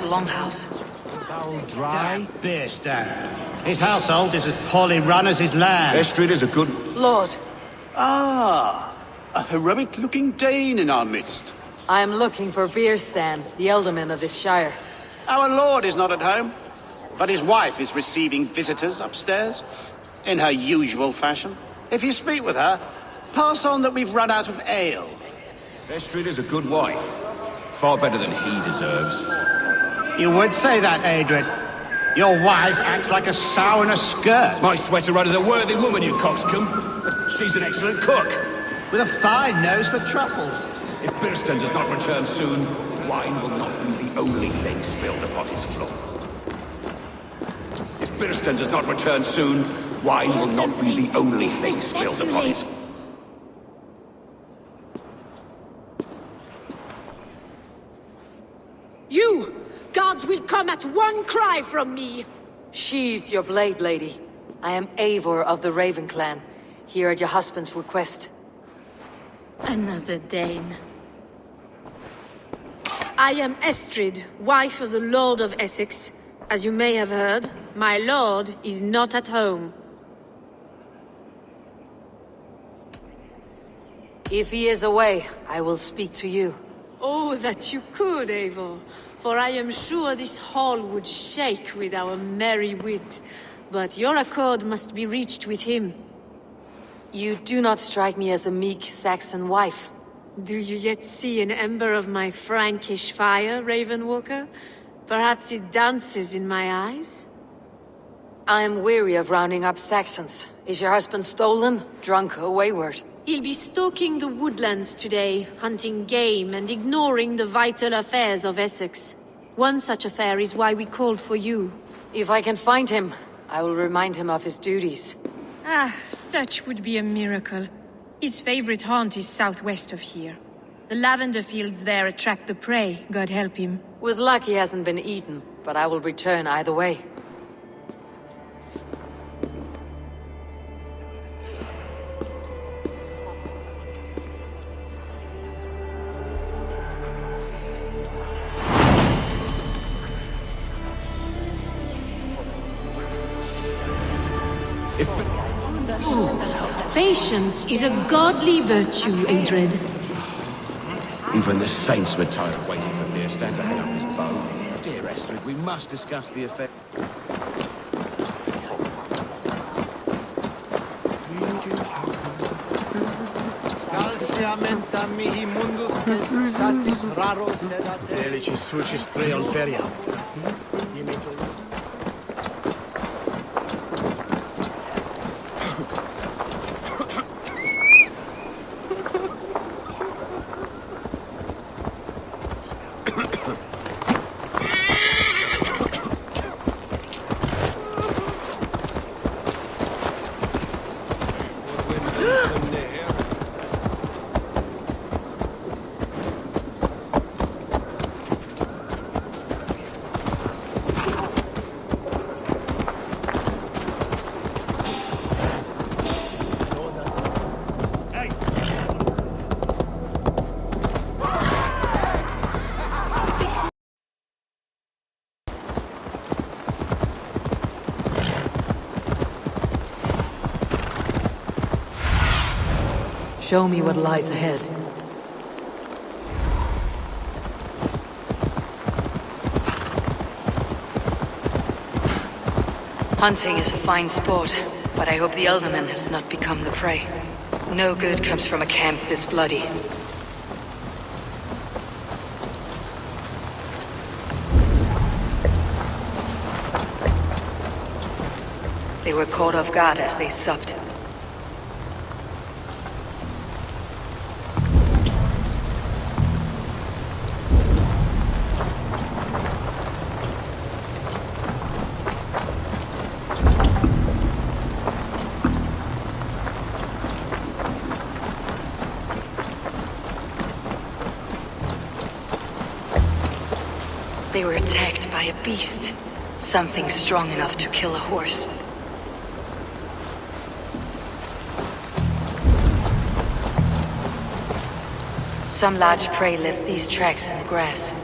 longhouse. Dry beer stand. His household is as poorly run as his land. Estrid is a good... Lord, Ah, a heroic-looking Dane in our midst. I am looking for Beer Stand, the alderman of this shire. Our lord is not at home, but his wife is receiving visitors upstairs, in her usual fashion. If you speak with her, pass on that we've run out of ale. Estrid is a good wife. Far better than he deserves. You would say that, Adrian. Your wife acts like a sow in a skirt. My sweater run is a worthy woman, you coxcomb. She's an excellent cook. With a fine nose for truffles. If Birston does not return soon, wine will not be the only thing spilled upon his floor. If Birston does not return soon, wine will not be the only thing spilled upon his... You! Gods will come at one cry from me! Sheathe your blade, lady. I am Eivor of the Raven clan, here at your husband's request. Another Dane. I am Estrid, wife of the Lord of Essex. As you may have heard, my lord is not at home. If he is away, I will speak to you. Oh, that you could, Eivor. For I am sure this hall would shake with our merry wit. But your accord must be reached with him. You do not strike me as a meek Saxon wife. Do you yet see an ember of my Frankish fire, Ravenwalker? Perhaps it dances in my eyes? I am weary of rounding up Saxons. Is your husband stolen, drunk, or wayward? He'll be stalking the woodlands today, hunting game and ignoring the vital affairs of Essex. One such affair is why we called for you. If I can find him, I will remind him of his duties. Ah, such would be a miracle. His favorite haunt is southwest of here. The lavender fields there attract the prey, God help him. With luck he hasn't been eaten, but I will return either way. Patience is a godly virtue, Adred. Even the saints were tired of waiting for Birston to hang up his bow. Dear Estrid, we must discuss the effect... Delici suci striol feria. Show me what lies ahead. Hunting is a fine sport, but I hope the Elderman has not become the prey. No good comes from a camp this bloody. They were caught off guard as they supped. They were attacked by a beast. Something strong enough to kill a horse. Some large prey left these tracks in the grass.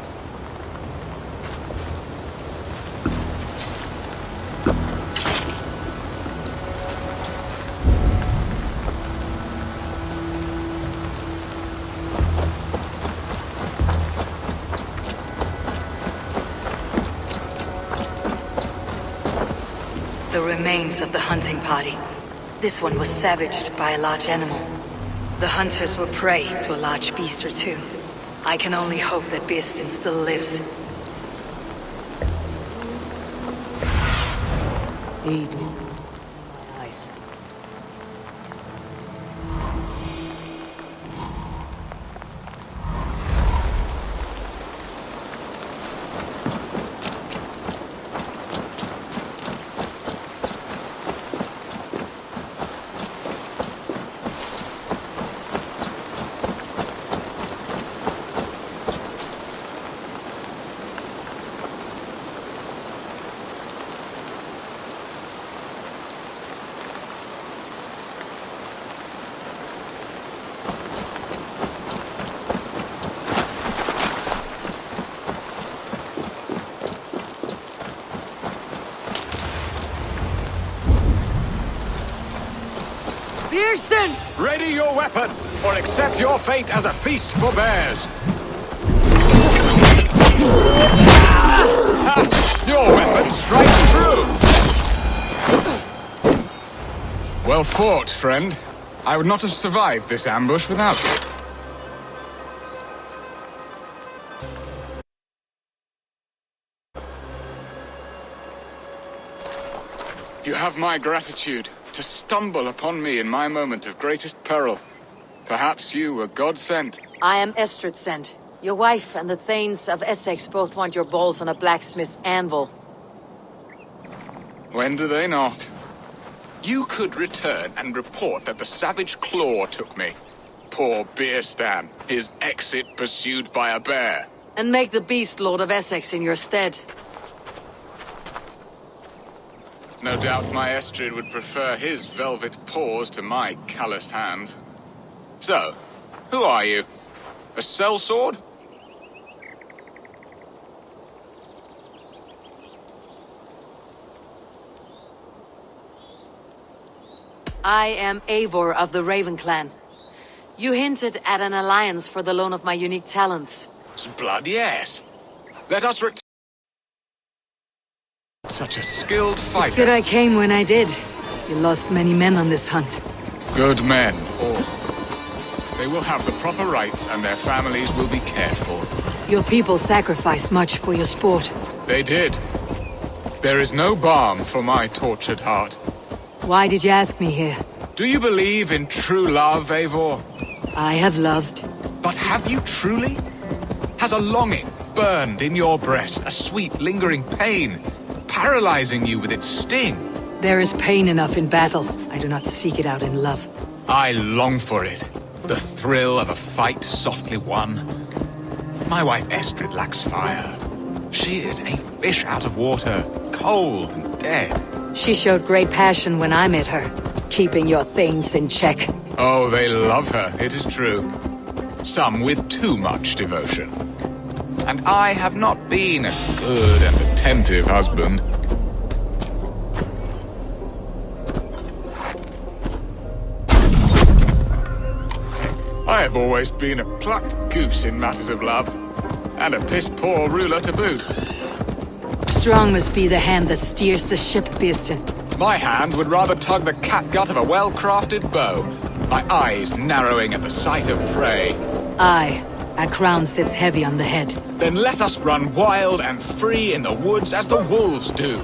remains of the hunting party. This one was savaged by a large animal. The hunters were prey to a large beast or two. I can only hope that Birsten still lives. Aid me. My eyes. Birsten! Ready your weapon, or accept your fate as a feast for bears. Your weapon strikes true. Well fought, friend. I would not have survived this ambush without you. You have my gratitude to stumble upon me in my moment of greatest peril. Perhaps you were God-sent. I am Estrid sent. Your wife and the Thanes of Essex both want your balls on a blacksmith's anvil. When do they not? You could return and report that the savage claw took me. Poor Birsten, his exit pursued by a bear. And make the beast Lord of Essex in your stead. No doubt my Estrid would prefer his velvet paws to my calloused hands. So, who are you? A sellsword? I am Eivor of the Raven Clan. You hinted at an alliance for the loan of my unique talents. Bloody yes. Let us such a skilled fighter. It's good I came when I did. You lost many men on this hunt. Good men, all. They will have the proper rights and their families will be cared for. Your people sacrificed much for your sport. They did. There is no balm for my tortured heart. Why did you ask me here? Do you believe in true love, Eivor? I have loved. But have you truly? Has a longing burned in your breast, a sweet, lingering pain, paralyzing you with its sting? There is pain enough in battle. I do not seek it out in love. I long for it. The thrill of a fight softly won. My wife Estrid lacks fire. She is a fish out of water, cold and dead. She showed great passion when I met her, keeping your Thanes in check. Oh, they love her, it is true. Some with too much devotion. And I have not been a good and attentive husband. I have always been a plucked goose in matters of love, and a piss-poor ruler to boot. Strong must be the hand that steers the ship, Birsten. My hand would rather tug the catgut of a well-crafted bow, my eyes narrowing at the sight of prey. Aye, a crown sits heavy on the head. Then let us run wild and free in the woods as the wolves do.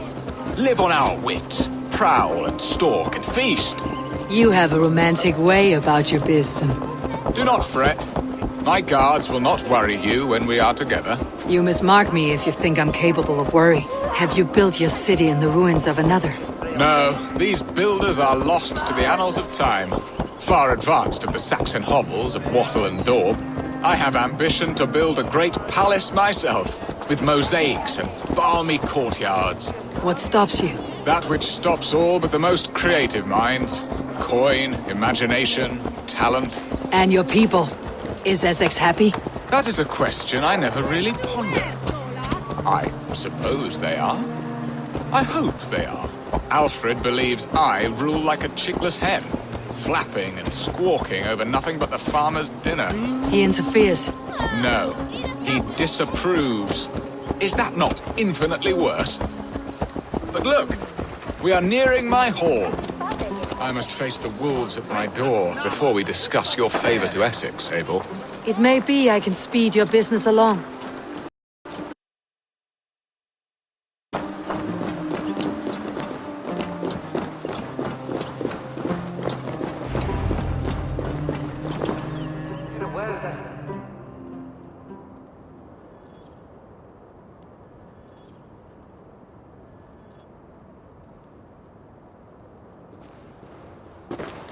Live on our wits, prowl and stalk and feast. You have a romantic way about you, Birsten. Do not fret. My guards will not worry you when we are together. You must mark me if you think I'm capable of worry. Have you built your city in the ruins of another? No, these builders are lost to the annals of time. Far advanced of the Saxon hovels of Wattle and Daub. I have ambition to build a great palace myself, with mosaics and balmy courtyards. What stops you? That which stops all but the most creative minds. Coin, imagination, talent. And your people? Is Essex happy? That is a question I never really pondered. I suppose they are. I hope they are. Alfred believes I rule like a chickless hen, flapping and squawking over nothing but the farmer's dinner. He interferes. No, he disapproves. Is that not infinitely worse? But look, We are nearing my hall. I must face the wolves at my door before we discuss your favor to Essex, Abel. It may be I can speed your business along.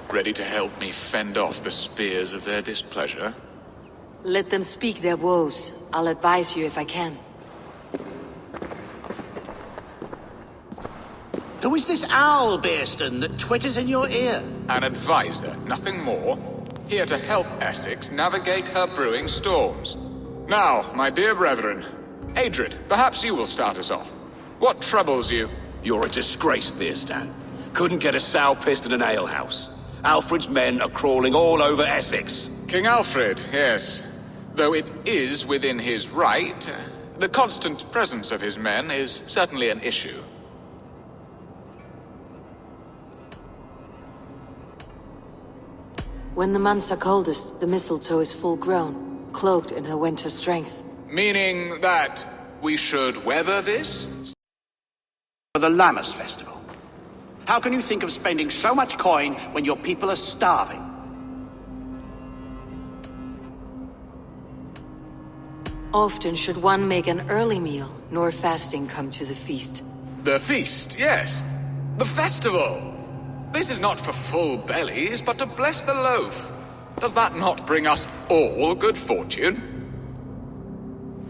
Ready to help me fend off the spears of their displeasure? Let them speak their woes. I'll advise you if I can. Who is this owl, Bearston, that twitters in your ear? An advisor, nothing more. Here to help Essex navigate her brewing storms. Now, my dear brethren, Adred, perhaps you will start us off. What troubles you? You're a disgrace, Beerstan. Couldn't get a sow pissed in an alehouse. Alfred's men are crawling all over Essex. King Alfred, yes. Though it is within his right, the constant presence of his men is certainly an issue. When the months are coldest, the mistletoe is full grown, cloaked in her winter strength. Meaning that we should weather this? For the Lammas festival. How can you think of spending so much coin when your people are starving? Often should one make an early meal, nor fasting come to the feast. The feast, yes. The festival! This is not for full bellies, but to bless the loaf. Does that not bring us all good fortune?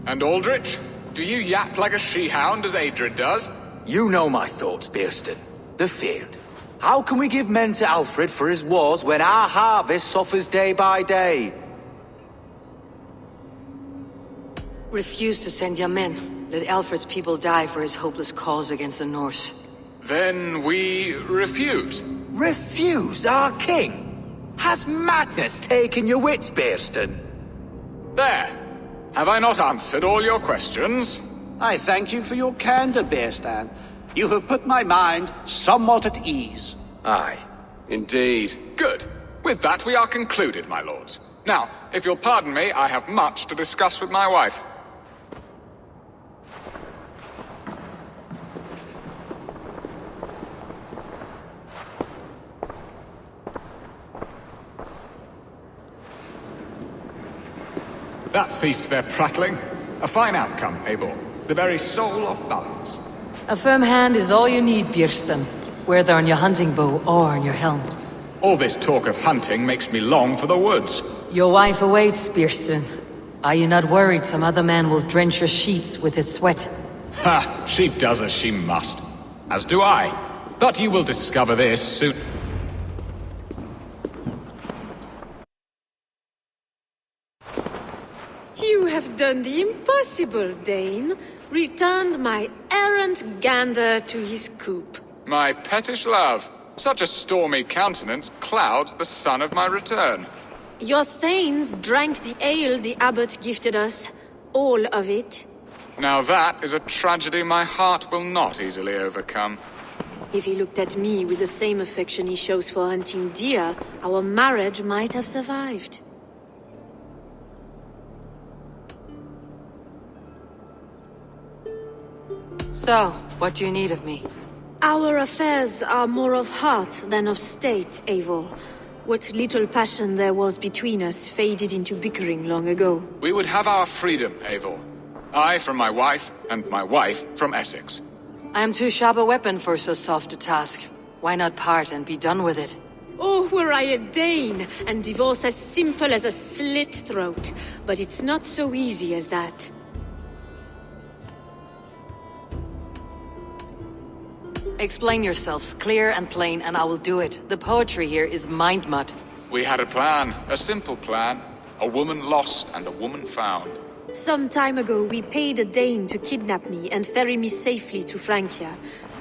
And Aldrich, do you yap like a she-hound as Adred does? You know my thoughts, Bearston. The feared. How can we give men to Alfred for his wars when our harvest suffers day by day? Refuse to send your men. Let Alfred's people die for his hopeless cause against the Norse. Then we refuse. Refuse our king? Has madness taken your wits, Bearston? There. Have I not answered all your questions? I thank you for your candor, Bearstan. You have put my mind somewhat at ease. Aye. Indeed. Good. With that, we are concluded, my lords. Now, if you'll pardon me, I have much to discuss with my wife. That ceased their prattling. A fine outcome, Eivor. The very soul of balance. A firm hand is all you need, Björsten, whether on your hunting bow or on your helm. All this talk of hunting makes me long for the woods. Your wife awaits, Björsten. Are you not worried some other man will drench your sheets with his sweat? Ha! She does as she must. As do I. But you will discover this soon. You have done the impossible, Dane. Returned my errant gander to his coop. My pettish love. Such a stormy countenance clouds the sun of my return. Your thanes drank the ale the abbot gifted us. All of it. Now that is a tragedy my heart will not easily overcome. If he looked at me with the same affection he shows for hunting deer, our marriage might have survived. So, what do you need of me? Our affairs are more of heart than of state, Eivor. What little passion there was between us faded into bickering long ago. We would have our freedom, Eivor. I from my wife, and my wife from Essex. I am too sharp a weapon for so soft a task. Why not part and be done with it? Oh, were I a Dane, and divorce as simple as a slit throat. But it's not so easy as that. Explain yourselves, clear and plain, and I will do it. The poetry here is mind mud. We had a plan, a simple plan. A woman lost and a woman found. Some time ago, we paid a Dane to kidnap me and ferry me safely to Francia.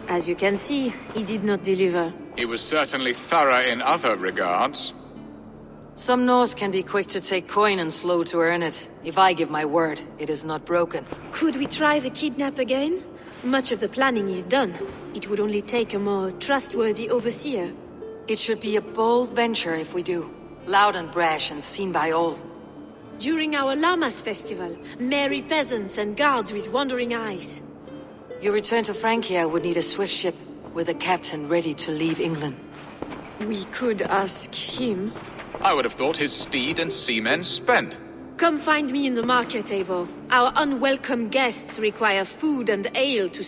As you can see, he did not deliver. He was certainly thorough in other regards. Some Norse can be quick to take coin and slow to earn it. If I give my word, it is not broken. Could we try the kidnap again? Much of the planning is done. It would only take a more trustworthy overseer. It should be a bold venture if we do. Loud and brash and seen by all. During our Llamas festival, merry peasants and guards with wandering eyes. Your return to Francia would need a swift ship with a captain ready to leave England. We could ask him. I would have thought his steed and seamen spent. Come find me in the market, Eivor. Our unwelcome guests require food and ale to